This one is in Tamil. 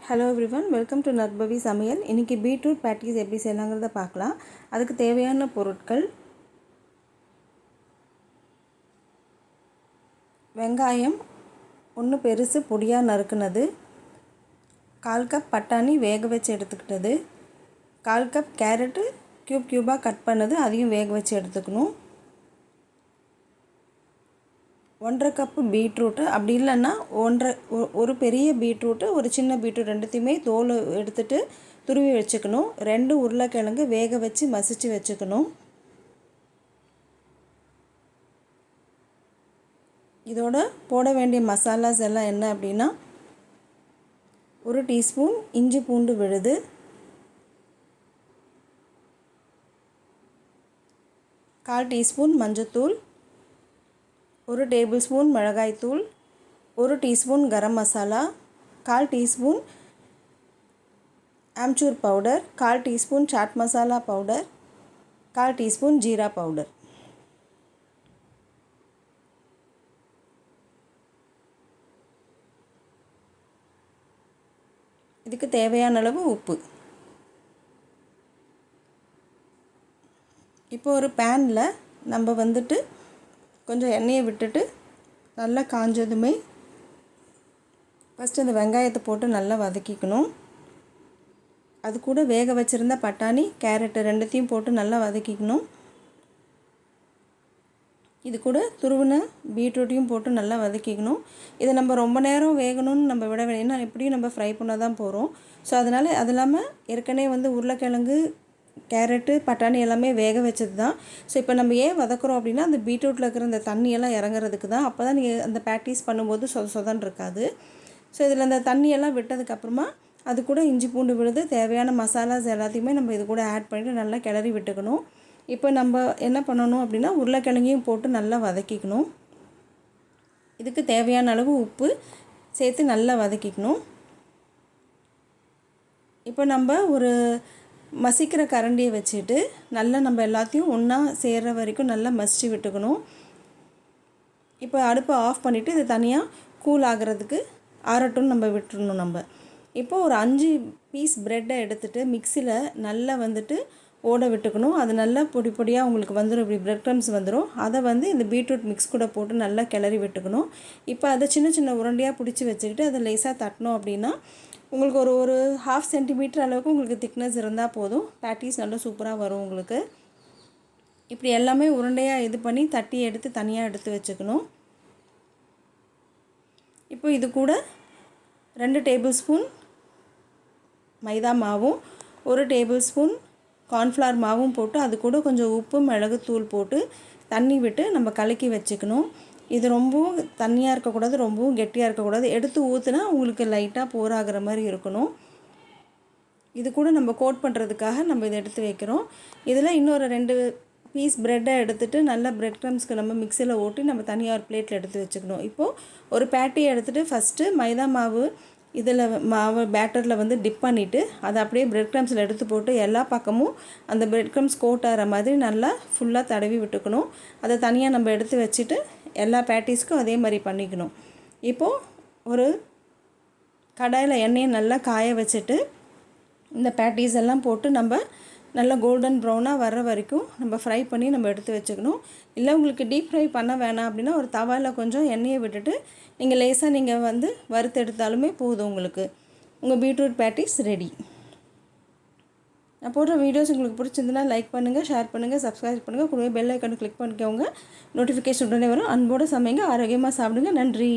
ஹலோ எவ்ரிவன், வெல்கம் டு நர்பவி சமையல். இன்றைக்கி பீட்ரூட் பேட்டிஸ் எப்படி செய்யலாங்கிறத பார்க்கலாம். அதுக்கு தேவையான பொருட்கள்: வெங்காயம் ஒன்று பெருசு பொடியாக நறுக்குனது, 1/4 கப் பட்டாணி வேக வச்சு எடுத்துக்கிட்டது, 1/4 கப் கேரட்டு க்யூபாக கட் பண்ணது, அதையும் வேக வச்சு எடுத்துக்கணும். 1/2 கப்பு பீட்ரூட்டு, அப்படி இல்லைன்னா ஒரு பெரிய பீட்ரூட்டு ஒரு சின்ன பீட்ரூட் ரெண்டுத்தையுமே தோல் எடுத்துகிட்டு துருவி வச்சுக்கணும். 2 உருளைக்கிழங்கு வேக வச்சு மசிச்சு வச்சுக்கணும். இதோட போட வேண்டிய மசாலாஸ் எல்லாம் என்ன அப்படின்னா, 1 டீஸ்பூன் இஞ்சி பூண்டு விழுது, 1/4 டீஸ்பூன் மஞ்சத்தூள், 1 டேபிள் ஸ்பூன் மிளகாய்த்தூள், 1 teaspoon garam masala, 1/4 teaspoon amchur powder, 1/4 teaspoon chaat masala powder, 1/4 teaspoon jeera powder. இதுக்கு தேவையான அளவு உப்பு. இப்போ ஒரு பேனில் நம்ம கொஞ்சம் எண்ணெயை விட்டுட்டு நல்லா காஞ்சதுமே ஃபஸ்ட்டு அந்த வெங்காயத்தை போட்டு நல்லா வதக்கிக்கணும். அது கூட வேக வச்சுருந்த பட்டாணி கேரட்டு ரெண்டுத்தையும் போட்டு நல்லா வதக்கிக்கணும். இது கூட துருவின பீட்ரூட்டையும் போட்டு நல்லா வதக்கிக்கணும். இதை நம்ம ரொம்ப நேரம் வேகணும்னு நம்ம விட வேணா, எப்படியும் நம்ம ஃப்ரை பண்ண தான் போகிறோம். ஸோ அதனால் அது இல்லாமல் ஏற்கனவே உருளைக்கிழங்கு கேரட்டு பட்டாணி எல்லாமே வேக வச்சது தான். ஸோ இப்போ நம்ம ஏன் வதக்குறோம் அப்படின்னா, அந்த பீட்ரூட்டில் இருக்கிற அந்த தண்ணியெல்லாம் இறங்குறதுக்கு தான். அப்போ தான் நீங்கள் அந்த பேட்டிஸ் பண்ணும்போது சொதன்னு இருக்காது. ஸோ இதில் அந்த தண்ணியெல்லாம் விட்டதுக்கப்புறமா அது கூட இஞ்சி பூண்டு விழுது, தேவையான மசாலாஸ் எல்லாத்தையுமே நம்ம இது கூட ஆட் பண்ணிவிட்டு நல்லா கிளறி விட்டுக்கணும். இப்போ நம்ம என்ன பண்ணணும் அப்படின்னா, உருளைக்கிழங்கையும் போட்டு நல்லா வதக்கிக்கணும். இதுக்கு தேவையான அளவு உப்பு சேர்த்து நல்லா வதக்கிக்கணும். இப்போ நம்ம ஒரு மசிக்கிற கரண்டியை வச்சுட்டு நல்லா நம்ம எல்லாத்தையும் ஒன்றா சேர்கிற வரைக்கும் நல்லா மசிச்சு விட்டுக்கணும். இப்போ அடுப்பை ஆஃப் பண்ணிவிட்டு இது தனியாக கூல் ஆகிறதுக்கு ஆறட்டும்னு நம்ம விட்டுறணும். இப்போ ஒரு 5 பீஸ் ப்ரெட்டை எடுத்துகிட்டு மிக்சியில் நல்லா ஓட விட்டுக்கணும். அது நல்லா பொடி பொடியாக உங்களுக்கு வந்துடும், இப்படி ப்ரெட் க்ரம்ஸ் வந்துடும். அதை இந்த பீட்ரூட் மிக்ஸ் கூட போட்டு நல்லா கிளறி விட்டுக்கணும். இப்போ அதை சின்ன சின்ன உருண்டையாக பிடிச்சி வச்சுக்கிட்டு அதை லேசாக தட்டணும் அப்படின்னா உங்களுக்கு ஒரு 1/2 சென்டிமீட்டர் அளவுக்கு உங்களுக்கு திக்னஸ் இருந்தால் போதும். பேட்டிஸ் நல்லா சூப்பராக வரும் உங்களுக்கு. இப்படி எல்லாமே உருண்டையாக இது பண்ணி தட்டி எடுத்து தனியாக எடுத்து வச்சுக்கணும். இப்போ இது கூட 2 டேபிள் ஸ்பூன் மைதா மாவும் 1 டேபிள் ஸ்பூன் கார்ன்ஃப்ளவர் மாவும் போட்டு அது கூட கொஞ்சம் உப்பு மிளகுத்தூள் போட்டு தண்ணி விட்டு நம்ம கலக்கி வச்சுக்கணும். இது ரொம்பவும் தண்ணியாக இருக்கக்கூடாது, ரொம்பவும் கெட்டியாக இருக்கக்கூடாது. எடுத்து ஊற்றுனா உங்களுக்கு லைட்டாக போராகிற மாதிரி இருக்கணும். இது கூட நம்ம கோட் பண்ணுறதுக்காக நம்ம இதை எடுத்து வைக்கிறோம். இதில் இன்னொரு 2 பீஸ் ப்ரெட்டை எடுத்துகிட்டு நல்லா ப்ரெட் க்ரம்ஸ்க்கு நம்ம மிக்சியில் ஓட்டி நம்ம தனியாக ஒரு பிளேட்டில் எடுத்து வச்சுக்கணும். இப்போது ஒரு பேட்டியை எடுத்துகிட்டு ஃபஸ்ட்டு மைதா மாவு இதில் பேட்டரில் டிப் பண்ணிவிட்டு அதை அப்படியே ப்ரெட் க்ரம்ஸில் எடுத்து போட்டு எல்லா பக்கமும் அந்த ப்ரெட் க்ரம்ஸ் கோட் ஆகிற மாதிரி நல்லா ஃபுல்லாக தடவி விட்டுக்கணும். அதை தனியாக நம்ம எடுத்து வச்சுட்டு எல்லா பேட்டிஸ்க்கும் அதே மாதிரி பண்ணிக்கணும். இப்போது ஒரு கடாயில் எண்ணெயை நல்லா காய வச்சுட்டு இந்த பேட்டிஸ் எல்லாம் போட்டு நம்ம நல்லா கோல்டன் ப்ரௌனாக வர்ற வரைக்கும் நம்ம ஃப்ரை பண்ணி நம்ம எடுத்து வச்சுக்கணும். இல்லை உங்களுக்கு டீப் ஃப்ரை பண்ண வேணாம் அப்படின்னா ஒரு தவாவில் கொஞ்சம் எண்ணெயை விட்டுட்டு நீங்கள் லேசாக வறுத்து எடுத்தாலுமே போதும். உங்கள் பீட்ரூட் பேட்டிஸ் ரெடி. நான் போடுற வீடியோஸ் உங்களுக்கு பிடிச்சிருந்துன்னா லைக் பண்ணுங்கள், ஷேர் பண்ணுங்கள், சப்ஸ்கிரைப் பண்ணுங்கள். கூடவே பெல் ஐக்கானை கிளிக் பண்ணிக்கோங்க. நோட்டிஃபிகேஷன் உடனே வரும். அன்போடு சமைங்க, ஆரோக்கியமாக சாப்பிடுங்க. நன்றி.